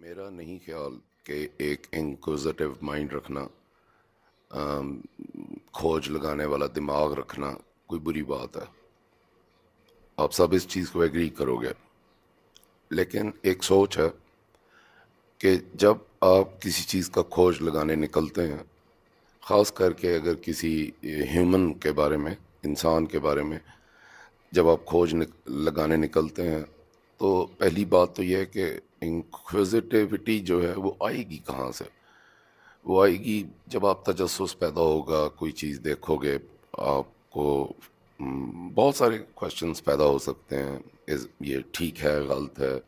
میرا نہیں خیال کہ ایک انکوزیٹو مائنڈ رکھنا، کھوج لگانے والا دماغ رکھنا کوئی بری بات ہے. آپ سب اس چیز کو ایگری کرو گے. لیکن ایک سوچ ہے کہ جب آپ کسی چیز کا کھوج لگانے نکلتے ہیں، خاص کر کے اگر کسی ہیومن کے بارے میں، انسان کے بارے میں جب آپ کھوج لگانے نکلتے ہیں، تو پہلی بات تو یہ ہے کہ انکوزیٹیوٹی جو ہے وہ آئے گی کہاں سے؟ وہ آئے گی جب آپ تجسس پیدا ہوگا، کوئی چیز دیکھو گے، آپ کو بہت سارے کوشچنس پیدا ہو سکتے ہیں. یہ ٹھیک ہے، غلط ہے،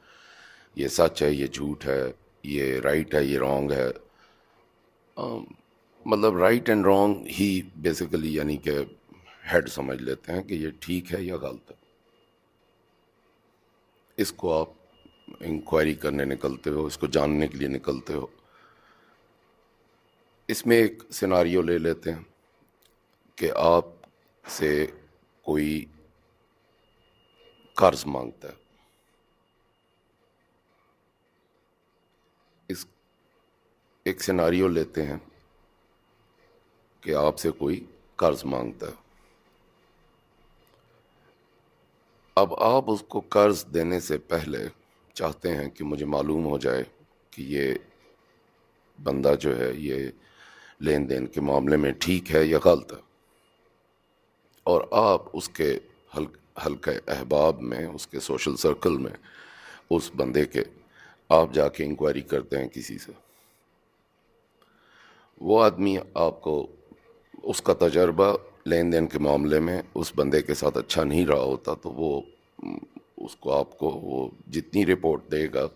یہ سچ ہے، یہ جھوٹ ہے، یہ رائٹ ہے، یہ رانگ ہے. مطلب right and wrong he basically یعنی کہ ہیڈ سمجھ لیتے ہیں کہ یہ ٹھیک ہے یا غلط ہے. اس کو آپ انکوائری کرنے نکلتے ہو، اس کو جاننے کے لیے نکلتے ہو. اس میں ایک سیناریو لے لیتے ہیں کہ آپ سے کوئی قرض مانگتا ہے. اس ایک سیناریو لیتے ہیں کہ آپ سے کوئی قرض مانگتا ہے. اب آپ اس کو قرض دینے سے پہلے چاہتے ہیں کہ مجھے معلوم ہو جائے کہ یہ بندہ جو ہے یہ لین دین کے معاملے میں ٹھیک ہے یا غلط ہے. اور آپ اس کے حلقہ احباب میں، اس کے سوشل سرکل میں، اس بندے کے آپ جا کے انکوائری کرتے ہیں کسی سے. وہ آدمی آپ کو، اس کا تجربہ لین دین کے معاملے میں اس بندے کے ساتھ اچھا نہیں رہا ہوتا، تو وہ اس کو آپ کو وہ جتنی رپورٹ دے گا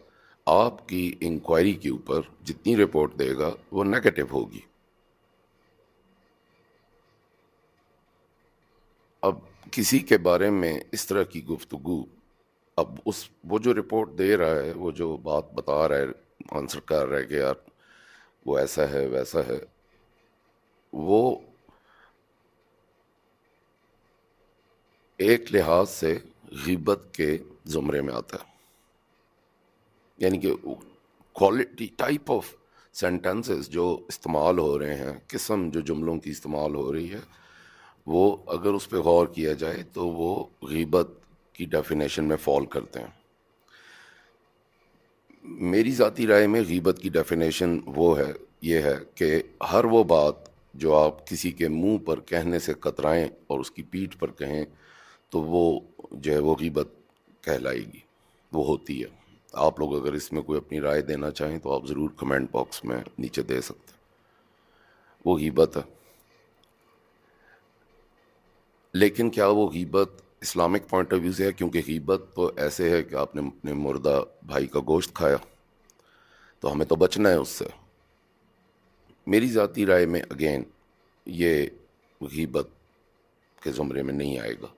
آپ کی انکوائری کے اوپر، جتنی رپورٹ دے گا وہ نیگیٹو ہوگی. اب کسی کے بارے میں اس طرح کی گفتگو، اب وہ جو رپورٹ دے رہا ہے، وہ جو بات بتا رہا ہے، آنسر کر رہا ہے کہ یار وہ ایسا ہے ویسا ہے، وہ ایک لحاظ سے غیبت کے زمرے میں آتا ہے. یعنی کہ کوالٹی، ٹائپ آف سینٹنسز جو استعمال ہو رہے ہیں، قسم جو جملوں کی استعمال ہو رہی ہے، وہ اگر اس پہ غور کیا جائے تو وہ غیبت کی ڈیفینیشن میں فال کرتے ہیں. میری ذاتی رائے میں غیبت کی ڈیفینیشن وہ ہے، یہ ہے کہ ہر وہ بات جو آپ کسی کے منہ پر کہنے سے کترائیں اور اس کی پیٹھ پر کہیں تو وہ جو ہے وہ غیبت کہلائے گی، وہ ہوتی ہے. آپ لوگ اگر اس میں کوئی اپنی رائے دینا چاہیں تو آپ ضرور کمنٹ باکس میں نیچے دے سکتے ہیں. وہ غیبت ہے. لیکن کیا وہ غیبت اسلامک پوائنٹ آف ویو سے ہے؟ کیونکہ غیبت تو ایسے ہے کہ آپ نے اپنے مردہ بھائی کا گوشت کھایا، تو ہمیں تو بچنا ہے اس سے. میری ذاتی رائے میں اگین یہ غیبت کے زمرے میں نہیں آئے گا.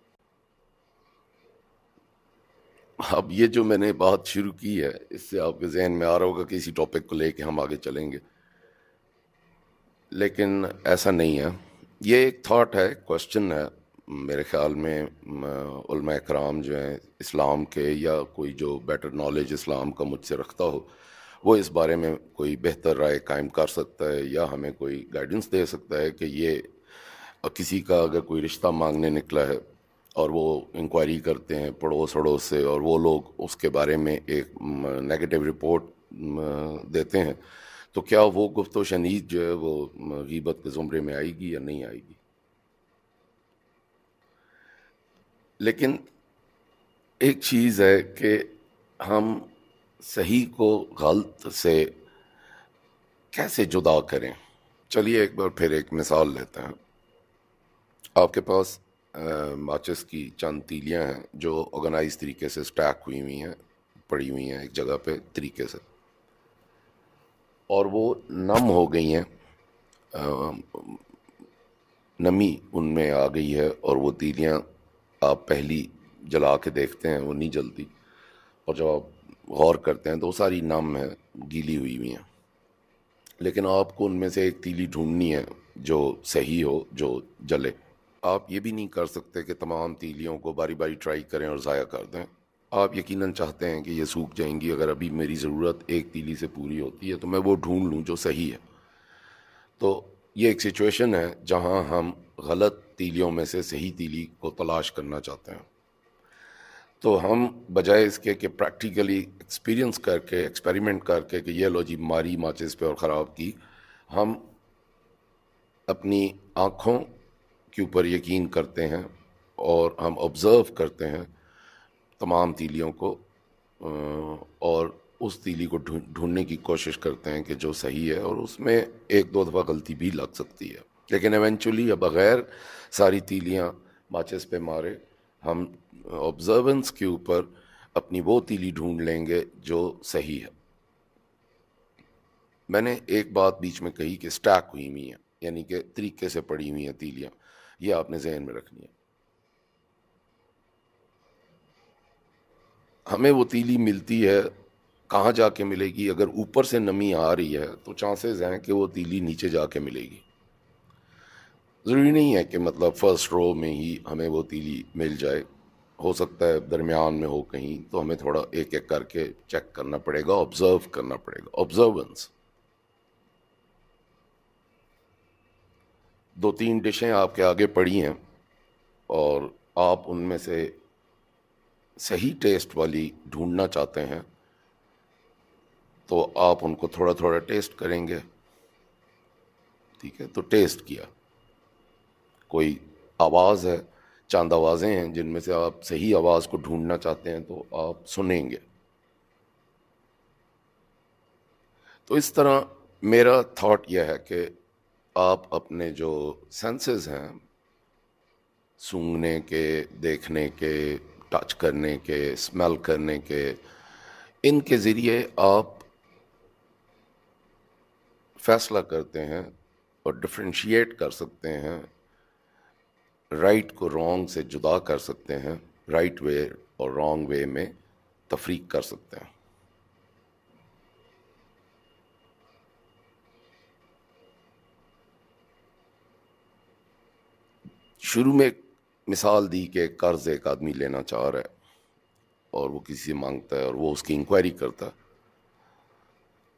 اب یہ جو میں نے بات شروع کی ہے، اس سے آپ کے ذہن میں آ رہا ہوگا کہ اسی ٹاپک کو لے کے ہم آگے چلیں گے، لیکن ایسا نہیں ہے. یہ ایک تھاٹ ہے، کوشچن ہے. میرے خیال میں علماء کرام جو ہیں اسلام کے، یا کوئی جو بیٹر نالج اسلام کا مجھ سے رکھتا ہو، وہ اس بارے میں کوئی بہتر رائے قائم کر سکتا ہے، یا ہمیں کوئی گائیڈنس دے سکتا ہے کہ یہ کسی کا اگر کوئی رشتہ مانگنے نکلا ہے اور وہ انکوائری کرتے ہیں پڑوس اڑوس سے، اور وہ لوگ اس کے بارے میں ایک نیگیٹو رپورٹ دیتے ہیں، تو کیا وہ گفت و شنید جو ہے وہ غیبت کے زمرے میں آئے گی یا نہیں آئے گی؟ لیکن ایک چیز ہے کہ ہم صحیح کو غلط سے کیسے جدا کریں. چلیے ایک بار پھر ایک مثال لیتے ہیں. آپ کے پاس ماچس کی چند تیلیاں ہیں جو آرگنائز طریقے سے سٹیک ہوئی ہیں، پڑی ہوئی ہیں ایک جگہ پہ طریقے سے، اور وہ نم ہو گئی ہیں، نمی ان میں آ گئی ہے، اور وہ تیلیاں آپ پہلی جلا کے دیکھتے ہیں وہ نہیں جلتی، اور جب آپ غور کرتے ہیں تو وہ ساری نم ہے، گیلی ہوئی ہیں. لیکن آپ کو ان میں سے ایک تیلی ڈھونڈنی ہے جو صحیح ہو، جو جلے. آپ یہ بھی نہیں کر سکتے کہ تمام تیلیوں کو باری باری ٹرائی کریں اور ضائع کر دیں. آپ یقیناً چاہتے ہیں کہ یہ سوکھ جائیں گی، اگر ابھی میری ضرورت ایک تیلی سے پوری ہوتی ہے تو میں وہ ڈھونڈ لوں جو صحیح ہے. تو یہ ایک سچویشن ہے جہاں ہم غلط تیلیوں میں سے صحیح تیلی کو تلاش کرنا چاہتے ہیں. تو ہم بجائے اس کے کہ پریکٹیکلی ایکسپیرینس کر کے ایکسپیریمنٹ کر کے کہ یہ لو جی ماری ماچس پہ اور خراب کی، ہم اپنی آنکھوں کے اوپر یقین کرتے ہیں اور ہم آبزرو کرتے ہیں تمام تیلیوں کو، اور اس تیلی کو ڈھونڈنے کی کوشش کرتے ہیں کہ جو صحیح ہے، اور اس میں ایک دو دفعہ غلطی بھی لگ سکتی ہے، لیکن ایونچولی یا بغیر ساری تیلیاں ماچس پہ مارے ہم آبزرونس کے اوپر اپنی وہ تیلی ڈھونڈ لیں گے جو صحیح ہے. میں نے ایک بات بیچ میں کہی کہ سٹیک ہوئی ہوئی ہیں، یعنی کہ طریقے سے پڑی ہوئی ہیں تیلیاں، یہ آپ نے ذہن میں رکھنی ہے. ہمیں وہ تیلی ملتی ہے، کہاں جا کے ملے گی؟ اگر اوپر سے نمی آ رہی ہے تو چانسز ہیں کہ وہ تیلی نیچے جا کے ملے گی. ضروری نہیں ہے کہ مطلب فرسٹ رو میں ہی ہمیں وہ تیلی مل جائے، ہو سکتا ہے درمیان میں ہو کہیں، تو ہمیں تھوڑا ایک ایک کر کے چیک کرنا پڑے گا، آبزرو کرنا پڑے گا. آبزرونس. دو تین ڈشیں آپ کے آگے پڑی ہیں اور آپ ان میں سے صحیح ٹیسٹ والی ڈھونڈنا چاہتے ہیں، تو آپ ان کو تھوڑا تھوڑا ٹیسٹ کریں گے. ٹھیک ہے، تو ٹیسٹ کیا. کوئی آواز ہے، چند آوازیں ہیں جن میں سے آپ صحیح آواز کو ڈھونڈنا چاہتے ہیں، تو آپ سنیں گے. تو اس طرح میرا تھاٹ یہ ہے کہ آپ اپنے جو سینسز ہیں، سونگھنے کے، دیکھنے کے، ٹچ کرنے کے، اسمیل کرنے کے، ان کے ذریعے آپ فیصلہ کرتے ہیں اور ڈفرینشیٹ کر سکتے ہیں، رائٹ کو رانگ سے جدا کر سکتے ہیں، رائٹ وے اور رانگ وے میں تفریق کر سکتے ہیں. شروع میں ایک مثال دی کہ قرض ایک آدمی لینا چاہ رہا ہے اور وہ کسی سے مانگتا ہے اور وہ اس کی انکوائری کرتا ہے.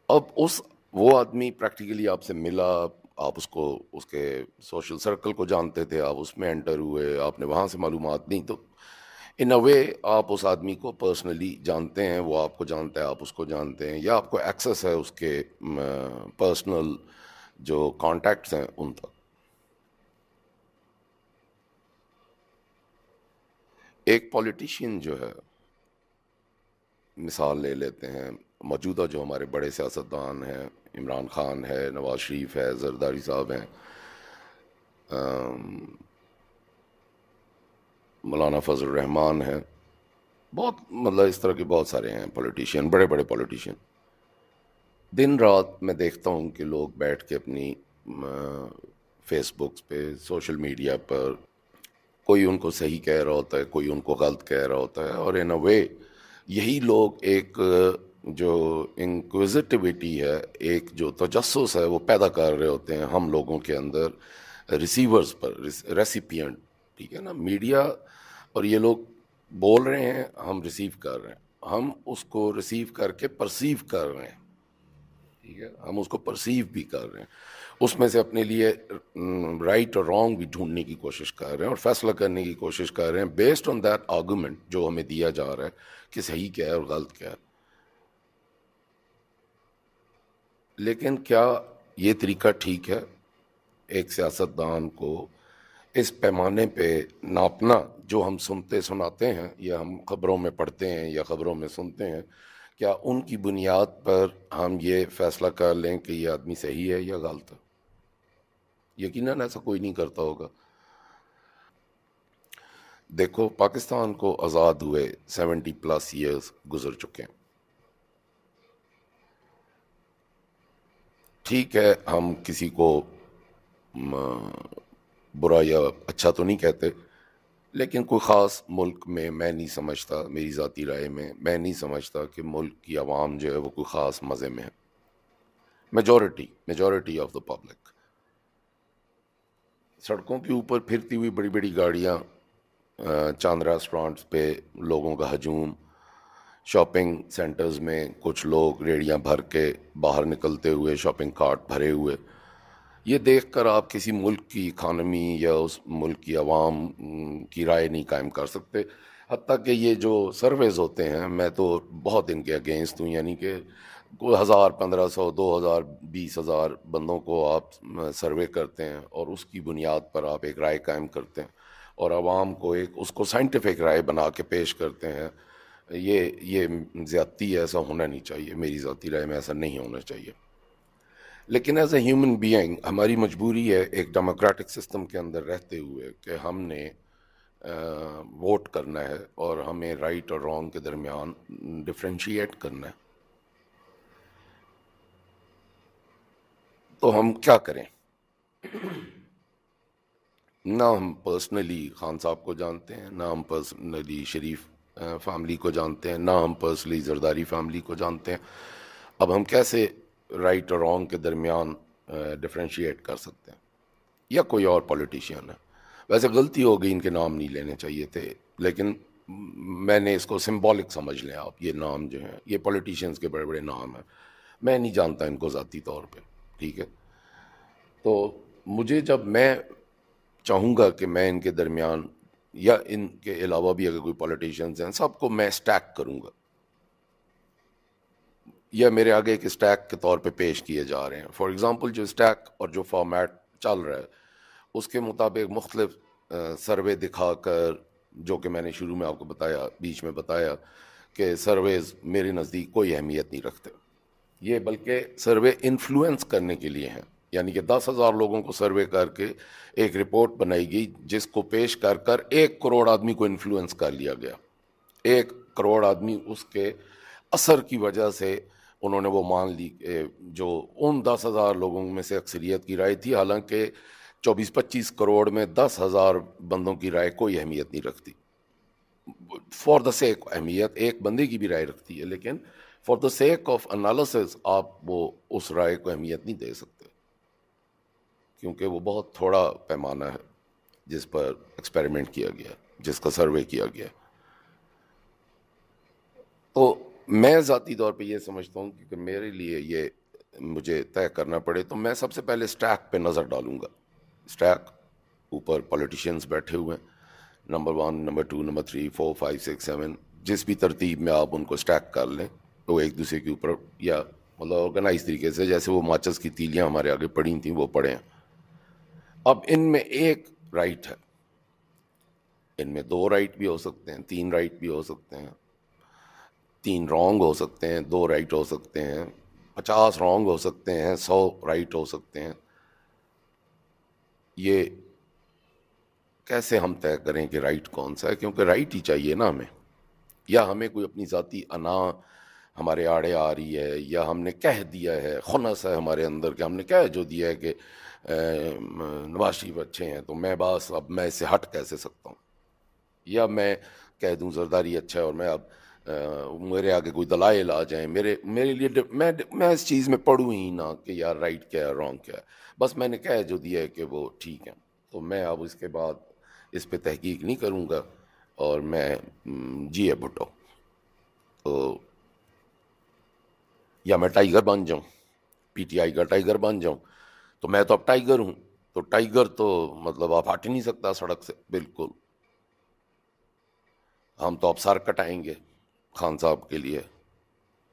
اب وہ آدمی پریکٹیکلی آپ سے ملا، آپ اس کو، اس کے سوشل سرکل کو جانتے تھے، آپ اس میں انٹر ہوئے، آپ نے وہاں سے معلومات دی، تو ان اے وے آپ اس آدمی کو پرسنلی جانتے ہیں، وہ آپ کو جانتا ہے، آپ اس کو جانتے ہیں، یا آپ کو ایکسیس ہے اس کے پرسنل جو کانٹیکٹس ہیں ان تک. ایک پولیٹیشین جو ہے، مثال لے لیتے ہیں، موجودہ جو ہمارے بڑے سیاستدان ہیں، عمران خان ہے، نواز شریف ہے، زرداری صاحب ہیں، مولانا فضل الرحمان ہیں، بہت مطلب اس طرح کے بہت سارے ہیں پولیٹیشین، بڑے بڑے پولیٹیشین. دن رات میں دیکھتا ہوں کہ لوگ بیٹھ کے اپنی فیس بکس پہ، سوشل میڈیا پر، کوئی ان کو صحیح کہہ رہا ہوتا ہے، کوئی ان کو غلط کہہ رہا ہوتا ہے، اور ان اے وے یہی لوگ ایک جو انکوزیٹیوٹی ہے، ایک جو تجسس ہے، وہ پیدا کر رہے ہوتے ہیں ہم لوگوں کے اندر، ریسیورز پر، ریسیپینٹ. ٹھیک ہے نا، میڈیا اور یہ لوگ بول رہے ہیں، ہم ریسیو کر رہے ہیں، ہم اس کو ریسیو کر کے پرسیو کر رہے ہیں. ٹھیک ہے، ہم اس کو پرسیو بھی کر رہے ہیں، اس میں سے اپنے لیے رائٹ اور رانگ بھی ڈھونڈنے کی کوشش کر رہے ہیں اور فیصلہ کرنے کی کوشش کر رہے ہیں بیسڈ آن دیٹ آرگومنٹ جو ہمیں دیا جا رہا ہے کہ صحیح کیا ہے اور غلط کیا ہے. لیکن کیا یہ طریقہ ٹھیک ہے ایک سیاستدان کو اس پیمانے پہ ناپنا جو ہم سنتے سناتے ہیں یا ہم خبروں میں پڑھتے ہیں یا خبروں میں سنتے ہیں؟ کیا ان کی بنیاد پر ہم یہ فیصلہ کر لیں کہ یہ آدمی صحیح ہے یا غلط ہے؟ یقیناً ایسا کوئی نہیں کرتا ہوگا. دیکھو، پاکستان کو آزاد ہوئے 70+ ایئرز گزر چکے ہیں. ٹھیک ہے، ہم کسی کو برا یا اچھا تو نہیں کہتے، لیکن کوئی خاص ملک میں نہیں سمجھتا، میری ذاتی رائے میں نہیں سمجھتا کہ ملک کی عوام جو ہے وہ کوئی خاص مزے میں ہے. میجورٹی آف دا پبلک، سڑکوں کے اوپر پھرتی ہوئی بڑی بڑی گاڑیاں، چاند ریسٹورانٹس پہ لوگوں کا ہجوم، شاپنگ سینٹرز میں کچھ لوگ ریڑیاں بھر کے باہر نکلتے ہوئے، شاپنگ کارٹ بھرے ہوئے، یہ دیکھ کر آپ کسی ملک کی اکانومی یا اس ملک کی عوام کی رائے نہیں قائم کر سکتے. حتیٰ کہ یہ جو سرویز ہوتے ہیں، میں تو بہت ان کے اگینسٹ ہوں، یعنی کہ کوئی 1000 1500 2000 20,000 بندوں کو آپ سروے کرتے ہیں اور اس کی بنیاد پر آپ ایک رائے قائم کرتے ہیں اور عوام کو ایک اس کو سائنٹیفک رائے بنا کے پیش کرتے ہیں. یہ زیادتی ہے، ایسا ہونا نہیں چاہیے. میری ذاتی رائے میں ایسا نہیں ہونا چاہیے. لیکن ایز اے ہیومن بینگ ہماری مجبوری ہے ایک ڈیموکریٹک سسٹم کے اندر رہتے ہوئے کہ ہم نے ووٹ کرنا ہے اور ہمیں رائٹ اور رانگ کے درمیان ڈفرینشیٹ کرنا ہے. تو ہم کیا کریں؟ نہ ہم پرسنلی خان صاحب کو جانتے ہیں، نہ ہم پرسنلی شریف فیملی کو جانتے ہیں، نہ ہم پرسنلی زرداری فیملی کو جانتے ہیں. اب ہم کیسے رائٹ اور رانگ کے درمیان ڈفرینشیٹ کر سکتے ہیں؟ یا کوئی اور پولیٹیشین ہے. ویسے غلطی ہو گئی، ان کے نام نہیں لینے چاہیے تھے، لیکن میں نے اس کو سمبولک سمجھ لیں آپ. یہ نام جو ہیں یہ پولیٹیشینز کے بڑے بڑے نام ہیں، میں نہیں جانتا ان کو ذاتی طور پہ، ٹھیک ہے. تو مجھے جب میں چاہوں گا کہ میں ان کے درمیان یا ان کے علاوہ بھی اگر کوئی پولیٹیشینز ہیں سب کو میں اسٹیک کروں گا، یا میرے آگے ایک اسٹیک کے طور پہ پیش کیے جا رہے ہیں. فار ایگزامپل جو اسٹیک اور جو فارمیٹ چل رہا ہے اس کے مطابق مختلف سروے دکھا کر، جو کہ میں نے شروع میں آپ کو بتایا، بیچ میں بتایا کہ سرویز میرے نزدیک کوئی اہمیت نہیں رکھتے. یہ بلکہ سروے انفلوئنس کرنے کے لیے ہیں، یعنی کہ 10,000 لوگوں کو سروے کر کے ایک رپورٹ بنائی گئی جس کو پیش کر کر 1 کروڑ آدمی کو انفلوئنس کر لیا گیا. 1 کروڑ آدمی اس کے اثر کی وجہ سے انہوں نے وہ مان لی جو ان 10,000 لوگوں میں سے اکثریت کی رائے تھی. حالانکہ 24-25 کروڑ میں 10,000 بندوں کی رائے کوئی اہمیت نہیں رکھتی. فار دا سیک اہمیت ایک بندے کی بھی رائے رکھتی ہے، لیکن for the sake of analysis آپ وہ اس رائے کو اہمیت نہیں دے سکتے، کیونکہ وہ بہت تھوڑا پیمانہ ہے جس پر ایکسپیریمنٹ کیا گیا، جس کا سروے کیا گیا. تو میں ذاتی طور پہ یہ سمجھتا ہوں کہ میرے لیے یہ مجھے طے کرنا پڑے تو میں سب سے پہلے اسٹیک پہ نظر ڈالوں گا. اسٹیک اوپر پولیٹیشینز بیٹھے ہوئے ہیں، نمبر 1 نمبر 2 نمبر 3 4 5 6 7، جس بھی ترتیب میں آپ ان کو اسٹیک کر لیں تو ایک دوسرے کے اوپر، یا مطلب آرگنائز طریقے سے جیسے وہ ماچس کی تیلیاں ہمارے آگے پڑی تھیں وہ پڑے ہیں. اب ان میں ایک رائٹ ہے، ان میں 2 رائٹ بھی ہو سکتے ہیں، 3 رائٹ بھی ہو سکتے ہیں، 3 رانگ ہو سکتے ہیں، 2 رائٹ ہو سکتے ہیں، 50 رانگ ہو سکتے ہیں، 100 رائٹ ہو سکتے ہیں. یہ کیسے ہم طے کریں کہ رائٹ کون سا ہے؟ کیونکہ رائٹ ہی چاہیے نا ہمیں. یا ہمیں کوئی اپنی ذاتی انا ہمارے آڑے آ رہی ہے، یا ہم نے کہہ دیا ہے، خنث ہے ہمارے اندر کہ ہم نے کہہ جو دیا ہے کہ نواز شریف اچھے ہیں تو میں بس اب میں اس سے ہٹ کیسے سکتا ہوں. یا میں کہہ دوں زرداری اچھا ہے اور میں اب میرے آگے کوئی دلائل آ جائیں میرے لیے، میں اس چیز میں پڑھوں ہی نہ کہ یار رائٹ کیا ہے رانگ کیا ہے، بس میں نے کہہ جو دیا ہے کہ وہ ٹھیک ہے. تو میں اب اس کے بعد اس پہ تحقیق نہیں کروں گا اور میں جیے بھٹو. تو یا میں ٹائیگر بن جاؤں، پی ٹی آئی کا ٹائیگر بن جاؤں، تو میں تو اب ٹائیگر ہوں. تو ٹائیگر تو مطلب آپ ہٹ ہی نہیں سکتا سڑک سے، بالکل. ہم تو اب سر کٹائیں گے خان صاحب کے لیے،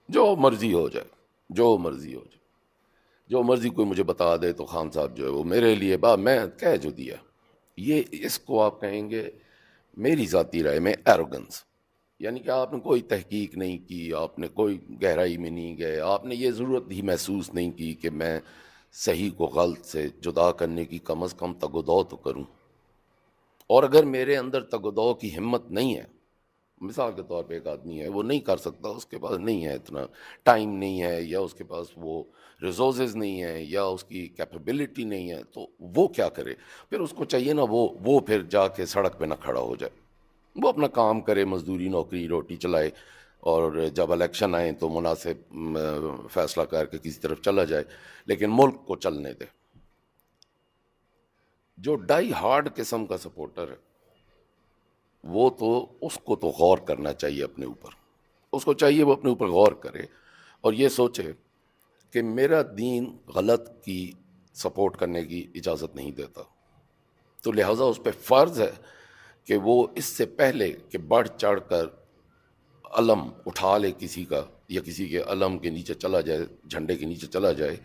جو مرضی ہو جائے، جو مرضی ہو جائے، جو مرضی کوئی مجھے بتا دے تو خان صاحب جو ہے وہ میرے لیے میں کہہ جو دیا. یہ اس کو آپ کہیں گے میری ذاتی رائے میں ایروگنس، یعنی کہ آپ نے کوئی تحقیق نہیں کی، آپ نے کوئی گہرائی میں نہیں گئے، آپ نے یہ ضرورت ہی محسوس نہیں کی کہ میں صحیح کو غلط سے جدا کرنے کی کم از کم تگ و دو تو کروں. اور اگر میرے اندر تگ و دو کی ہمت نہیں ہے، مثال کے طور پہ ایک آدمی ہے وہ نہیں کر سکتا، اس کے پاس نہیں ہے اتنا ٹائم نہیں ہے، یا اس کے پاس وہ ریسورسز نہیں ہے، یا اس کی کیپیبلٹی نہیں ہے، تو وہ کیا کرے؟ پھر اس کو چاہیے نا وہ پھر جا کے سڑک پہ نہ کھڑا ہو جائے، وہ اپنا کام کرے، مزدوری نوکری روٹی چلائے، اور جب الیکشن آئے تو مناسب فیصلہ کر کے کسی طرف چلا جائے، لیکن ملک کو چلنے دے. جو ڈائی ہارڈ قسم کا سپورٹر ہے وہ تو اس کو تو غور کرنا چاہیے اپنے اوپر. اس کو چاہیے وہ اپنے اوپر غور کرے اور یہ سوچے کہ میرا دین غلط کی سپورٹ کرنے کی اجازت نہیں دیتا، تو لہٰذا اس پہ فرض ہے کہ وہ اس سے پہلے کہ بڑھ چڑھ کر علم اٹھا لے کسی کا یا کسی کے علم کے نیچے چلا جائے، جھنڈے کے نیچے چلا جائے،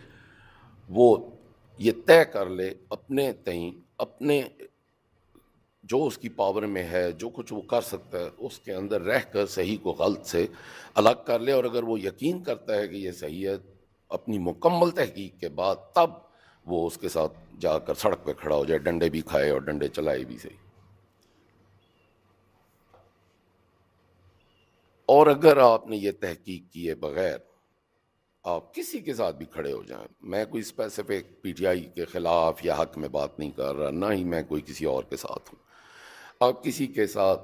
وہ یہ طے کر لے اپنے تئیں، اپنے جو اس کی پاور میں ہے، جو کچھ وہ کر سکتا ہے اس کے اندر رہ کر صحیح کو غلط سے الگ کر لے، اور اگر وہ یقین کرتا ہے کہ یہ صحیح ہے، اپنی مکمل تحقیق کے بعد تب وہ اس کے ساتھ جا کر سڑک پہ کھڑا ہو جائے، ڈنڈے بھی کھائے اور ڈنڈے چلائے بھی صحیح۔ اور اگر آپ نے یہ تحقیق کیے بغیر آپ کسی کے ساتھ بھی کھڑے ہو جائیں، میں کوئی اسپیسیفک پی ٹی آئی کے خلاف یا حق میں بات نہیں کر رہا، نہ ہی میں کوئی کسی اور کے ساتھ ہوں، آپ کسی کے ساتھ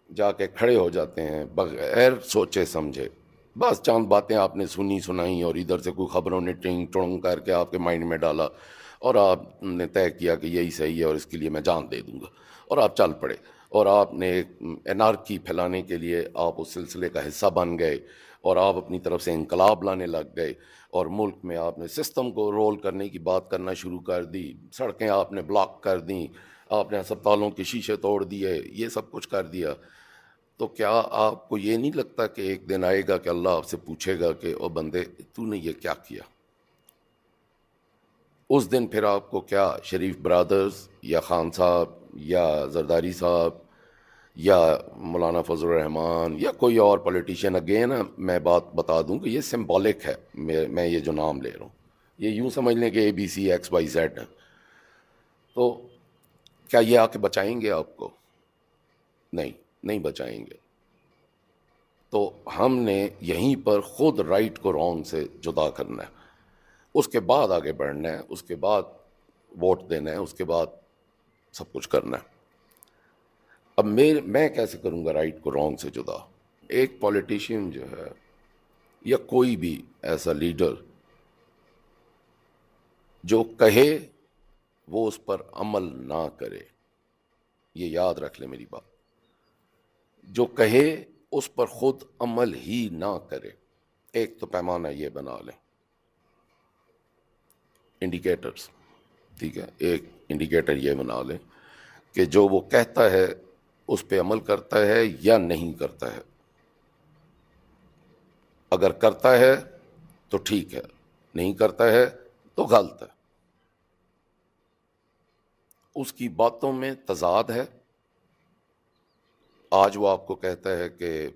جا کے کھڑے ہو جاتے ہیں بغیر سوچے سمجھے، بس چند باتیں آپ نے سنی سنائی اور ادھر سے کوئی خبروں نے ٹنگ ٹنگ کر کے آپ کے مائنڈ میں ڈالا اور آپ نے طے کیا کہ یہی صحیح ہے اور اس کے لیے میں جان دے دوں گا، اور آپ چل پڑے اور آپ نے ایک انارکی پھیلانے کے لیے آپ اس سلسلے کا حصہ بن گئے اور آپ اپنی طرف سے انقلاب لانے لگ گئے، اور ملک میں آپ نے سسٹم کو رول کرنے کی بات کرنا شروع کر دی، سڑکیں آپ نے بلاک کر دیں، آپ نے ہسپتالوں کے شیشے توڑ دیے، یہ سب کچھ کر دیا، تو کیا آپ کو یہ نہیں لگتا کہ ایک دن آئے گا کہ اللہ آپ سے پوچھے گا کہ او بندے تو نے یہ کیا کیا؟ اس دن پھر آپ کو کیا شریف برادرز یا خان صاحب یا زرداری صاحب یا مولانا فضل الرحمان یا کوئی اور پولیٹیشین، اگین میں بات بتا دوں کہ یہ سمبولک ہے، میں یہ جو نام لے رہا ہوں یہ یوں سمجھ لیں کہ A B C X Y Z ہے، تو کیا یہ آ کے بچائیں گے آپ کو؟ نہیں بچائیں گے۔ تو ہم نے یہیں پر خود رائٹ کو رانگ سے جدا کرنا ہے، اس کے بعد آگے بڑھنا ہے، اس کے بعد ووٹ دینا ہے، اس کے بعد سب کچھ کرنا ہے۔ اب میں کیسے کروں گا رائٹ کو رانگ سے جدا؟ ایک پولیٹیشین جو ہے یا کوئی بھی ایسا لیڈر جو کہے وہ اس پر عمل نہ کرے، یہ یاد رکھ لیں میری بات، جو کہے اس پر خود عمل ہی نہ کرے، ایک تو پیمانہ یہ بنا لیں، انڈیکیٹرز، ٹھیک ہے، ایک انڈیکیٹر یہ بنا لیں کہ جو وہ کہتا ہے اس پہ عمل کرتا ہے یا نہیں کرتا ہے، اگر کرتا ہے تو ٹھیک ہے، نہیں کرتا ہے تو غلط ہے، اس کی باتوں میں تضاد ہے۔ آج وہ آپ کو کہتا ہے کہ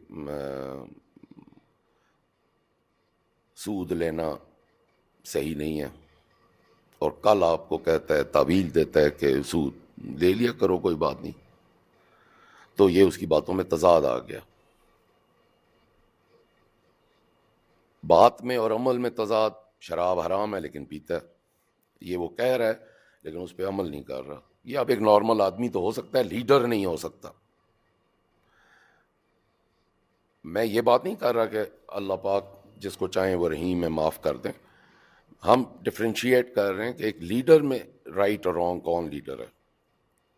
سود لینا صحیح نہیں ہے، اور کل آپ کو کہتا ہے، تعویل دیتا ہے کہ سود لے لیا کرو کوئی بات نہیں، تو یہ اس کی باتوں میں تضاد آ گیا، بات میں اور عمل میں تضاد۔ شراب حرام ہے لیکن پیتا ہے، یہ وہ کہہ رہا ہے لیکن اس پہ عمل نہیں کر رہا۔ یہ اب ایک نارمل آدمی تو ہو سکتا ہے، لیڈر نہیں ہو سکتا۔ میں یہ بات نہیں کر رہا کہ اللہ پاک جس کو چاہیں وہ رحیم میں معاف کر دیں، ہم ڈفرینشیٹ کر رہے ہیں کہ ایک لیڈر میں رائٹ اور رانگ کون لیڈر ہے۔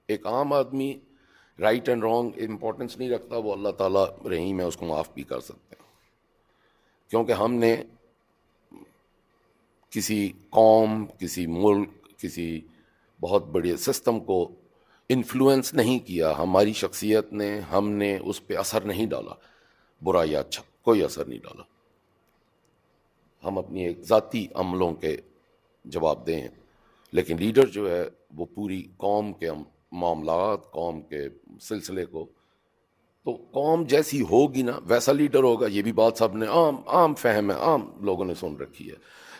ایک عام آدمی رائٹ اینڈ رانگ امپورٹنس نہیں رکھتا، وہ اللہ تعالیٰ رحیم ہے، اس کو معاف بھی کر سکتے ہیں، کیونکہ ہم نے کسی قوم، کسی ملک، کسی بہت بڑے سسٹم کو انفلوئنس نہیں کیا، ہماری شخصیت نے، ہم نے اس پہ اثر نہیں ڈالا، برا یا اچھا کوئی اثر نہیں ڈالا، ہم اپنی ایک ذاتی عملوں کے جواب دیں ہیں، لیکن لیڈر جو ہے وہ پوری قوم کے معاملات، قوم کے سلسلے کو، تو قوم جیسی ہوگی نا ویسا لیڈر ہوگا، یہ بھی بات سب نے عام فہم ہے، عام لوگوں نے سن رکھی ہے۔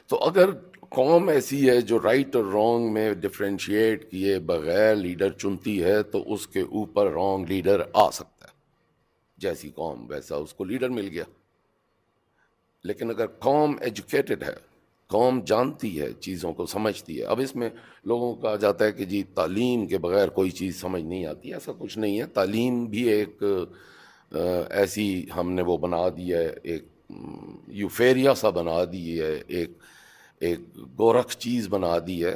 تو اگر قوم ایسی ہے جو رائٹ اور رانگ میں ڈفرینشیٹ کیے بغیر لیڈر چنتی ہے تو اس کے اوپر رانگ لیڈر آ سکتا ہے، جیسی قوم ویسا اس کو لیڈر مل گیا۔ لیکن اگر قوم ایجوکیٹڈ ہے، قوم جانتی ہے، چیزوں کو سمجھتی ہے، اب اس میں لوگوں کا جاتا ہے کہ جی تعلیم کے بغیر کوئی چیز سمجھ نہیں آتی، ایسا کچھ نہیں ہے، تعلیم بھی ایک ایسی ہم نے وہ بنا دی ہے، ایک یوفیریا سا بنا دی ہے، ایک گورکھ چیز بنا دی ہے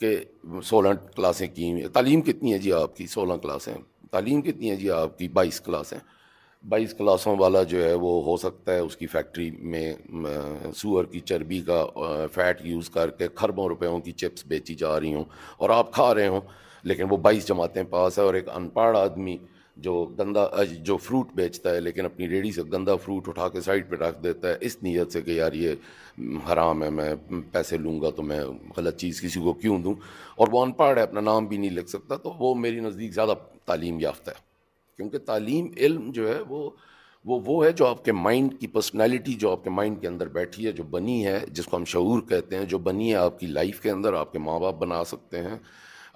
کہ 16 کلاسیں کی، تعلیم کتنی ہے جی آپ کی؟ 16 کلاسیں۔ تعلیم کتنی ہے جی آپ کی؟ 22 کلاسیں۔ 22 کلاسوں والا جو ہے وہ ہو سکتا ہے اس کی فیکٹری میں سور کی چربی کا فیٹ یوز کر کے خربوں روپیوں کی چپس بیچی جا رہی ہوں اور آپ کھا رہے ہوں، لیکن وہ 22 جماعتیں پاس ہے، اور ایک ان پڑھ آدمی جو گندا جو فروٹ بیچتا ہے لیکن اپنی ریڑھی سے گندا فروٹ اٹھا کے سائڈ پہ رکھ دیتا ہے اس نیت سے کہ یار یہ حرام ہے، میں پیسے لوں گا تو میں غلط چیز کسی کو کیوں دوں، اور وہ ان پڑھ ہے، اپنا نام بھی نہیں لکھ سکتا، تو وہ میری نزدیک زیادہ تعلیم یافتہ ہے، کیونکہ تعلیم علم جو ہے وہ ہے جو آپ کے مائنڈ کی پرسنالٹی، جو آپ کے مائنڈ کے اندر بیٹھی ہے، جو بنی ہے، جس کو ہم شعور کہتے ہیں، جو بنی ہے آپ کی لائف کے اندر، آپ کے ماں باپ بنا سکتے ہیں،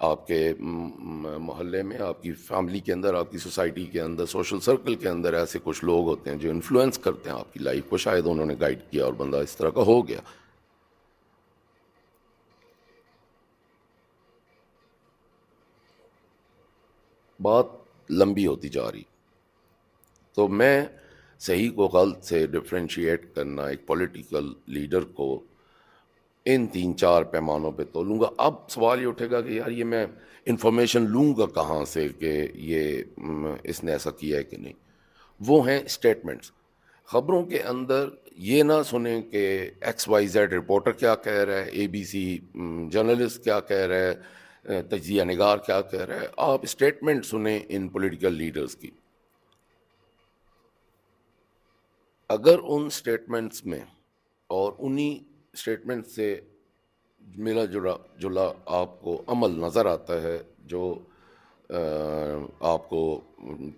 آپ کے محلے میں، آپ کی فیملی کے اندر، آپ کی سوسائٹی کے اندر، سوشل سرکل کے اندر ایسے کچھ لوگ ہوتے ہیں جو انفلوئنس کرتے ہیں آپ کی لائف کو، شاید انہوں نے گائیڈ کیا اور بندہ اس طرح کا ہو گیا۔ بات لمبی ہوتی جا رہی، تو میں صحیح کو غلط سے ڈفرینشیٹ کرنا ایک پولیٹیکل لیڈر کو ان 3 4 پیمانوں پہ تولوں گا۔ اب سوال یہ اٹھے گا کہ یار یہ میں انفارمیشن لوں گا کہاں سے کہ یہ اس نے ایسا کیا ہے کہ نہیں؟ وہ ہیں اسٹیٹمنٹس۔ خبروں کے اندر یہ نہ سنیں کہ ایکس وائی زیڈ رپورٹر کیا کہہ رہا ہے، اے بی سی جرنلسٹ کیا کہہ رہا ہے، تجزیہ نگار کیا کہہ رہا ہے، آپ اسٹیٹمنٹ سنیں ان پولیٹیکل لیڈرز کی۔ اگر ان اسٹیٹمنٹس میں اور انہی اسٹیٹمنٹ سے ملا جلا آپ کو عمل نظر آتا ہے، جو آپ کو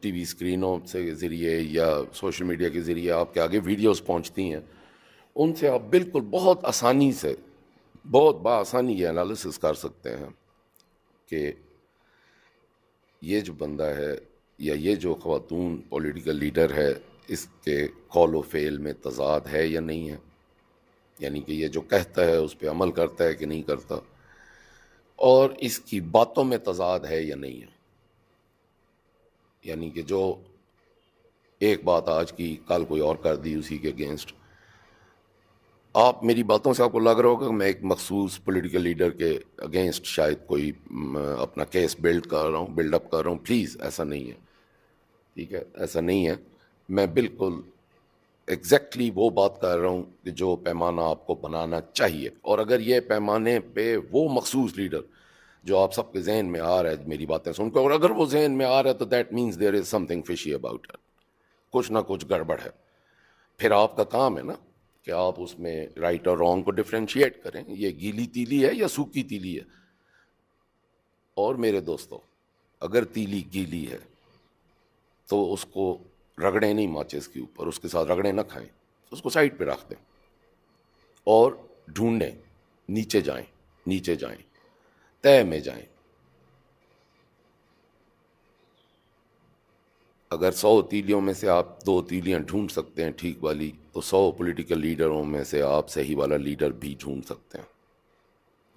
ٹی وی اسکرینوں سے ذریعے یا سوشل میڈیا کے ذریعے آپ کے آگے ویڈیوز پہنچتی ہیں، ان سے آپ بالکل بہت آسانی سے، بہت بآسانی یہ انالیسس کر سکتے ہیں کہ یہ جو بندہ ہے یا یہ جو خاتون پولیٹیکل لیڈر ہے، اس کے قول و فعل میں تضاد ہے یا نہیں ہے، یعنی کہ یہ جو کہتا ہے اس پہ عمل کرتا ہے کہ نہیں کرتا، اور اس کی باتوں میں تضاد ہے یا نہیں ہے، یعنی کہ جو ایک بات آج کی کل کوئی اور کر دی اسی کے اگینسٹ۔ آپ میری باتوں سے آپ کو لگ رہا ہوگا کہ میں ایک مخصوص پولیٹیکل لیڈر کے اگینسٹ شاید کوئی اپنا کیس بلڈ کر رہا ہوں، بلڈ اپ کر رہا ہوں، پلیز ایسا نہیں ہے، ٹھیک ہے، ایسا نہیں ہے۔ میں بالکل ایگزیکٹلی وہ بات کر رہا ہوں کہ جو پیمانہ آپ کو بنانا چاہیے، اور اگر یہ پیمانے پہ وہ مخصوص لیڈر جو آپ سب کے ذہن میں آ رہا ہے میری باتیں سن کے، اور اگر وہ ذہن میں آ رہا ہے تو that means there is something fishy about it, کچھ نہ کچھ گڑبڑ ہے۔ پھر آپ کا کام ہے نا کہ آپ اس میں رائٹ اور رانگ کو ڈفرینشیٹ کریں، یہ گیلی تیلی ہے یا سوکھی تیلی ہے۔ اور میرے دوستو، اگر تیلی گیلی ہے تو اس کو رگڑیں نہیں ماچس کے اوپر، اس کے ساتھ رگڑیں نہ کھائیں، اس کو سائڈ پہ رکھ دیں اور ڈھونڈیں، نیچے جائیں، نیچے جائیں، تہ میں جائیں۔ اگر 100 تیلیوں میں سے آپ 2 تیلیاں ڈھونڈ سکتے ہیں ٹھیک والی، تو 100 پولیٹیکل لیڈروں میں سے آپ صحیح والا لیڈر بھی ڈھونڈ سکتے ہیں،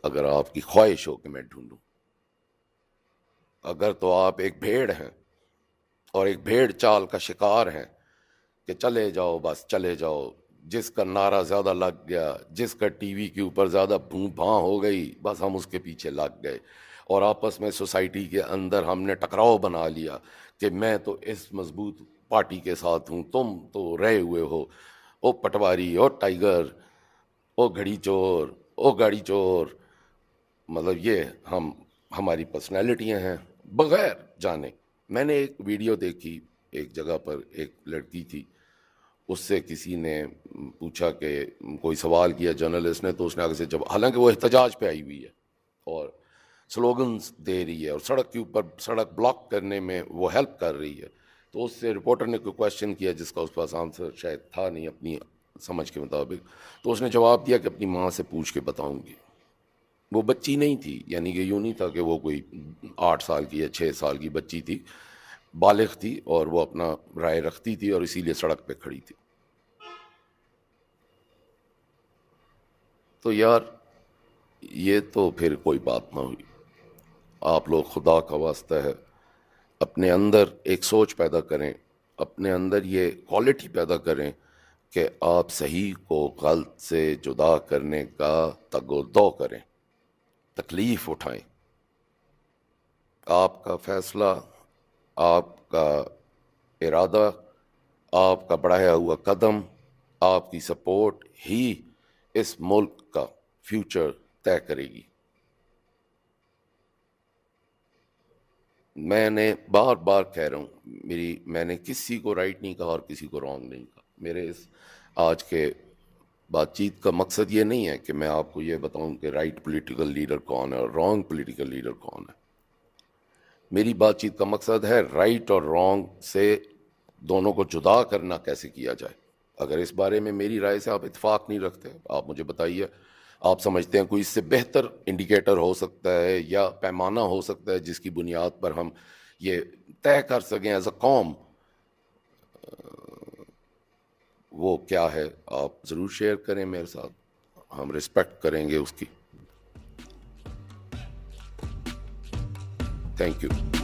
اگر آپ کی خواہش ہو کہ میں ڈھونڈوں۔ اگر تو آپ ایک بھیڑ ہیں اور ایک بھیڑ چال کا شکار ہیں کہ چلے جاؤ، بس چلے جاؤ، جس کا نعرہ زیادہ لگ گیا، جس کا ٹی وی کے اوپر زیادہ بھوں بھاں ہو گئی، بس ہم اس کے پیچھے لگ گئے، اور آپس میں سوسائٹی کے اندر ہم نے ٹکراؤ بنا لیا کہ میں تو اس مضبوط پارٹی کے ساتھ ہوں، تم تو رہے ہوئے ہو، او پٹواری، او ٹائیگر، او گھڑی چور، او گاڑی چور۔ مطلب یہ ہماری پرسنالٹیاں ہیں بغیر جانے۔ میں نے ایک ویڈیو دیکھی، ایک جگہ پر ایک لڑکی تھی، اس سے کسی نے پوچھا کہ کوئی سوال کیا جرنلسٹ نے، تو اس نے آگے سے جب، حالانکہ وہ احتجاج پہ آئی ہوئی ہے اور سلوگنز دے رہی ہے اور سڑک کے اوپر سڑک بلاک کرنے میں وہ ہیلپ کر رہی ہے، تو اس سے رپورٹر نے کوئی کویشچن کیا جس کا اس پاس آنسر شاید تھا نہیں اپنی سمجھ کے مطابق، تو اس نے جواب دیا کہ اپنی ماں سے پوچھ کے بتاؤں گی۔ وہ بچی نہیں تھی، یعنی کہ یوں نہیں تھا کہ وہ کوئی 8 سال کی یا 6 سال کی بچی تھی، بالغ تھی اور وہ اپنا رائے رکھتی تھی اور اسی لیے سڑک پہ کھڑی تھی۔ تو یار یہ تو پھر کوئی بات نہ ہوئی۔ آپ لوگ خدا کا واسطہ ہے اپنے اندر ایک سوچ پیدا کریں، اپنے اندر یہ کوالٹی پیدا کریں کہ آپ صحیح کو غلط سے جدا کرنے کا تگ و دو کریں، تکلیف اٹھائیں۔ آپ کا فیصلہ، آپ کا ارادہ آپ کا بڑھایا ہوا قدم، آپ کی سپورٹ ہی اس ملک کا فیوچر طے کرے گی. میں نے بار بار کہہ رہا ہوں، میں نے کسی کو رائٹ نہیں کہا اور کسی کو رانگ نہیں کہا. میرے اس آج کے بات چیت کا مقصد یہ نہیں ہے کہ میں آپ کو یہ بتاؤں کہ رائٹ پولیٹیکل لیڈر کون ہے اور رانگ پولیٹیکل لیڈر کون ہے. میری بات چیت کا مقصد ہے رائٹ اور رانگ سے دونوں کو جدا کرنا کیسے کیا جائے. اگر اس بارے میں میری رائے سے آپ اتفاق نہیں رکھتے، آپ مجھے بتائیے. آپ سمجھتے ہیں کوئی اس سے بہتر انڈیکیٹر ہو سکتا ہے یا پیمانہ ہو سکتا ہے جس کی بنیاد پر ہم یہ طے کر سکیں ایز اے قوم، وہ کیا ہے؟ آپ ضرور شیئر کریں میرے ساتھ، ہم رسپیکٹ کریں گے اس کی. Thank you.